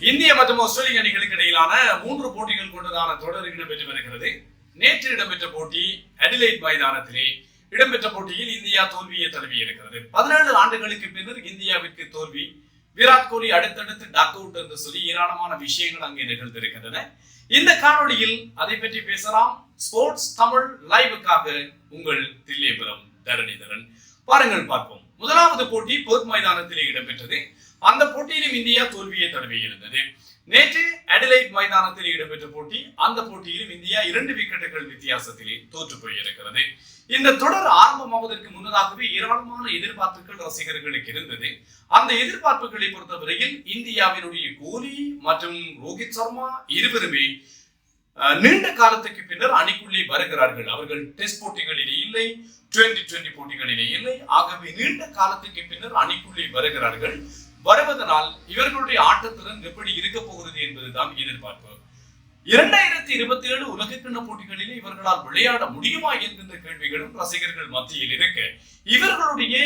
இந்திய மற்றும் ஆஸ்திரேலிய அணிகளுக்கு இடையிலான 3 போட்டிகள் கொண்டதான தொடர் இடம்பெற்று வருகிறது. நேற்று இடம்பெற்ற போட்டி அடிலைட் மைதானத்திலே இடம்பெற்ற போட்டியில் இந்தியா தோல்வியை தழுவி இருக்கிறது. 17 ஆண்டுகளுக்கு பின்னர் இந்தியாவிற்கு தோல்வி. விராட் கோலி அடுத்தடுத்து டக் அவுட் என்று சொல்லி ஏராளமான விஷயங்கள் அங்கே நிகழ்ந்திருக்கின்றன. இந்த காணொலியில் அதை பற்றி பேசலாம். ஸ்போர்ட்ஸ் தமிழ் லைவுக்காக உங்கள் தில்லைபுரம் தரணிதரன். பாருங்கள் பார்ப்போம். முதலாவது போட்டி பெர்த் மைதானத்திலே இடம்பெற்றது. அந்த போட்டியிலும் இந்தியா தோல்வியை தழுவி இருந்தது. நேற்று அடிலைட் மைதானத்தில் இடம்பெற்ற போட்டி, அந்த போட்டியிலும் இந்தியா 2 விக்கெட்டுகள் வித்தியாசத்திலே தோற்று போயிருக்கிறது. இந்த தொடர் ஆரம்பமாவதற்கு முன்னதாகவே ஏராளமான எதிர்பார்ப்புகள் ரசிகர்களுக்கு இருந்தது. அந்த எதிர்பார்ப்புகளை பொறுத்தவரையில் இந்தியாவினுடைய கோலி மற்றும் ரோஹித் சர்மா இருவருமே நீண்ட காலத்துக்கு பின்னர் அணிக்குள்ளே வருகிறார்கள். அவர்கள் டெஸ்ட் போட்டிகளிலே இல்லை, 2020 போட்டிகளிலே இல்லை. ஆகவே நீண்ட காலத்துக்கு பின்னர் அணிக்குள்ளே வருகிறார்கள். வருவதனால் இவர்களுடைய ஆட்டத்திறன் எப்படி இருக்க போகிறது என்பதுதான் எதிர்பார்ப்பு. 2027 உலகக்கிண்ண போட்டிகளிலே இவர்களால் விளையாட முடியுமா என்கின்ற கேள்விகளும் ரசிகர்கள் மத்தியில் இருக்க, இவர்களுடைய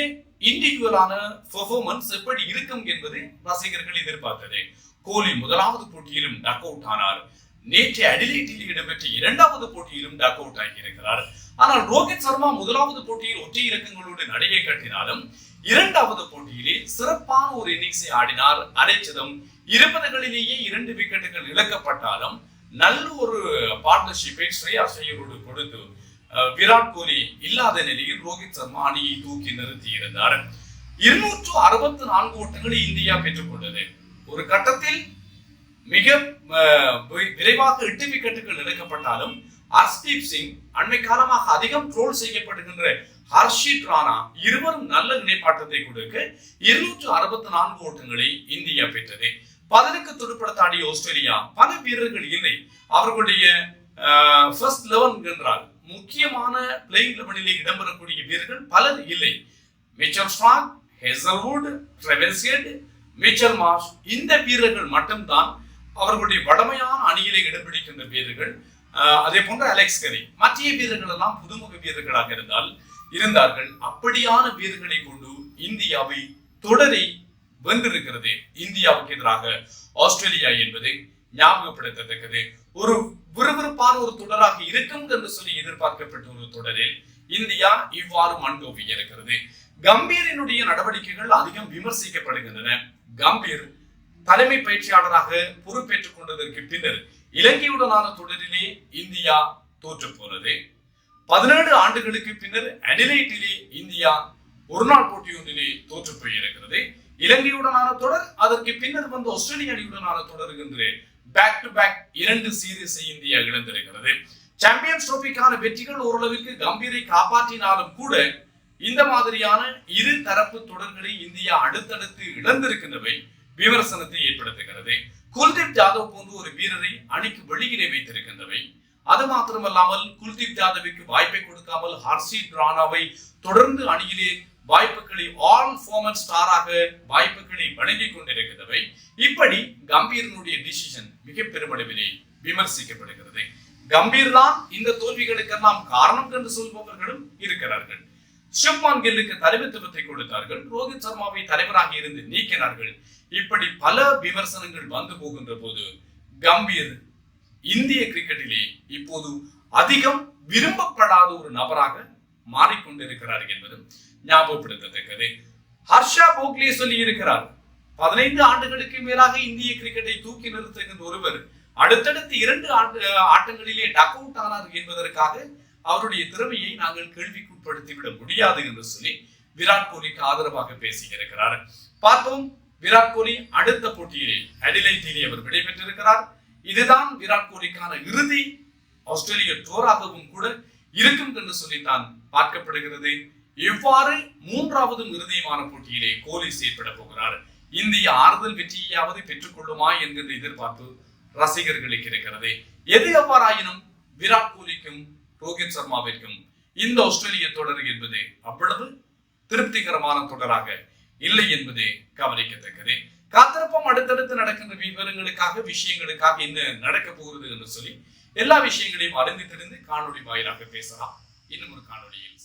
இண்டிவிஜுவலான பெர்ஃபார்மன்ஸ் எப்படி இருக்கும் என்பது ரசிகர்கள் எதிர்பார்த்தது. கோலி முதலாவது போட்டியிலும் டக் அவுட் ஆனார். நேற்று அடிலைட்டில் இடம்பெற்ற 2வது போட்டியிலும் டக் அவுட் ஆகியிருக்கிறார். ஆனால் ரோஹித் சர்மா முதலாவது போட்டியில் ஒற்றை இலக்கங்களோடு நடையை கட்டினாலும் 2வது போட்டியிலே சிறப்பான ஒரு இன்னிங்ஸை ஆடினார். அரைச்சதம் 20களிலேயே 2 விக்கெட்டுகள் இழக்கப்பட்டாலும் நல்ல ஒரு பார்ட்னர்ஷிப்பை ஸ்ரேயாஸ் ஐயரோடு கொடுத்து விராட் கோலி இல்லாத நிலையில் ரோஹித் சர்மா அணியை தூக்கி நிறுத்தி இருந்தார். 264 ஓட்டங்களை இந்தியா பெற்றுக்கொண்டது. ஒரு கட்டத்தில் மிக விரைவாக 8 விக்கெட்டுகள் இழக்கப்பட்டாலும் ஹர்ஷ்தீப் சிங், அண்மை காலமாக அதிகம் ட்ரோல் செய்யப்படுகின்ற ஹர்ஷித் ராணா இருவரும் நல்ல நிலைப்பாட்டத்தை கொடுக்க 264 ஓட்டங்களை இந்தியா பெற்றது. 10க்கு துடுப்படுத்தாடிய ஆஸ்திரேலியா பல வீரர்கள் இல்லை. அவர்களுடைய ஃபர்ஸ்ட் 11 என்றால் முக்கியமான பிளேயிங் 11 இடம்பெறக்கூடிய வீரர்கள் பலர் இல்லை. Mitchell Stark, Hazlewood, Travis head, Mitchell Marsh, இந்த வீரர்கள் மட்டும்தான் அவர்களுடைய வடமையான அணியிலே இடம் பிடிக்கின்ற வீரர்கள். அதே போன்ற அலெக்ஸ் கரி, மற்ற வீரர்கள் எல்லாம் புதுமுக வீரர்களாக இருந்தார்கள். அப்படியான வீரர்களை கொண்டு இந்தியாவை தொடரை வென்றிருக்கிறது. இந்தியாவுக்கு எதிராக ஆஸ்திரேலியா என்பதை ஞாபகப்படுத்தத்தக்கது. ஒரு விறுவிறுப்பான ஒரு தொடராக இருக்கும் என்று சொல்லி எதிர்பார்க்கப்பட்ட ஒரு தொடரில் இந்தியா இவ்வாறு மண்கோவி இருக்கிறது. கம்பீரினுடைய நடவடிக்கைகள் அதிகம் விமர்சிக்கப்படுகின்றன. கம்பீர் தலைமை பயிற்சியாளராக பொறுப்பேற்றுக் கொண்டதற்கு பின்னர் இலங்கையுடனான தொடரிலே இந்தியா தோற்று போனது. 17 ஆண்டுகளுக்கு பின்னர் அடிலைட்டிலே இந்தியா ஒருநாள் போட்டி ஒன்றிலே தோற்று போயிருக்கிறது. இலங்கையுடனான தொடர், அதற்கு பின்னர் வந்து ஆஸ்திரேலிய அணியுடனான தொடர் என்று பேக் டு பேக் 2 சீரீஸை இந்தியா இழந்திருக்கிறது. சாம்பியன்ஸ் டிராபிக்கான வெற்றிகள் ஓரளவிற்கு கம்பீரை காப்பாற்றினாலும் கூட இந்த மாதிரியான இரு தரப்பு தொடர்களை இந்தியா அடுத்தடுத்து இழந்திருக்கின்றவை விமர்சனத்தை ஏற்படுத்துகிறது. குல்தீப் ஜாதவ் போன்ற ஒரு வீரரை அணிக்கு வெளியிலே வைத்திருக்கின்றவை. அது மாத்திரமல்லாமல் குல்தீப் ஜாதவிற்கு வாய்ப்பை கொடுக்காமல் ஹர்ஷித் ராணாவை தொடர்ந்து அணியிலே வாய்ப்புகளை ஆல் ஃபார்மட் ஸ்டாராக வாய்ப்புகளை வழங்கிக் கொண்டிருக்கின்றவை. இப்படி கம்பீரனுடைய டிசிஷன் மிக பெருமளவிலே விமர்சிக்கப்படுகிறது. கம்பீர் தான் இந்த தோல்விகளுக்கெல்லாம் காரணம் என்று சொல்பவர்களும் இருக்கிறார்கள். சுப்மான் கில்லுக்கு தலைமைத்துவத்தை கொடுத்தார்கள், ரோஹித் சர்மாவை தலைவராக இருந்து நீக்கினார்கள். இப்படி பல விமர்சனங்கள் வந்து போகின்ற போது கம்பீர் இந்திய கிரிக்கெட்டிலே இப்போது அதிகம் விரும்பப்படாத ஒரு நபராக மாறிக்கொண்டிருக்கிறார் என்பதும் ஞாபகப்படுத்தத்தக்கது. ஹர்ஷா போக்லே சொல்லி இருக்கிறார், 15 ஆண்டுகளுக்கு மேலாக இந்திய கிரிக்கெட்டை தூக்கி நிறுத்துகின்ற ஒருவர் அடுத்தடுத்து 2 ஆட்டங்களிலே டக் அவுட் ஆனார் என்பதற்காக அவருடைய திறமையை நாங்கள் கேள்விக்குட்படுத்திவிட முடியாது என்று சொல்லி விராட் கோலிக்கு ஆதரவாக பேசியிருக்கிறார். பார்ப்போம், விராட் கோலி அடுத்த போட்டியிலே அடிலைட்டிலே அவர் விடைபெற்றிருக்கிறார். இதுதான் விராட் கோலிக்கான இறுதி ஆஸ்திரேலிய டூராகவும் கூட இருக்கும் என்று சொல்லித்தான் பார்க்கப்படுகிறது. எவ்வாறு 3வது இறுதியான போட்டியிலே கோலி செயற்பட போகிறார், இந்திய ஆறுதல் வெற்றியாவது பெற்றுக்கொள்ளுமா என்கின்ற எதிர்பார்ப்பு ரசிகர்களுக்கு இருக்கிறது. எது எவ்வாறாயினும் விராட் கோலிக்கும் ரோஹித் சர்மாவிற்கும் இந்த ஆஸ்திரேலிய தொடர் என்பது அவ்வளவு திருப்திகரமான தொடராக இல்லை என்பது கவனிக்கத்தக்கது. காத்திருப்போம் அடுத்தடுத்து நடக்கின்ற விவரங்களுக்காக, விஷயங்களுக்காக என்ன நடக்க போகிறது என்று சொல்லி எல்லா விஷயங்களையும் அறிந்து தெரிந்து காணொலி வாயிலாக பேசலாம். இன்னும் ஒரு காணொலியில்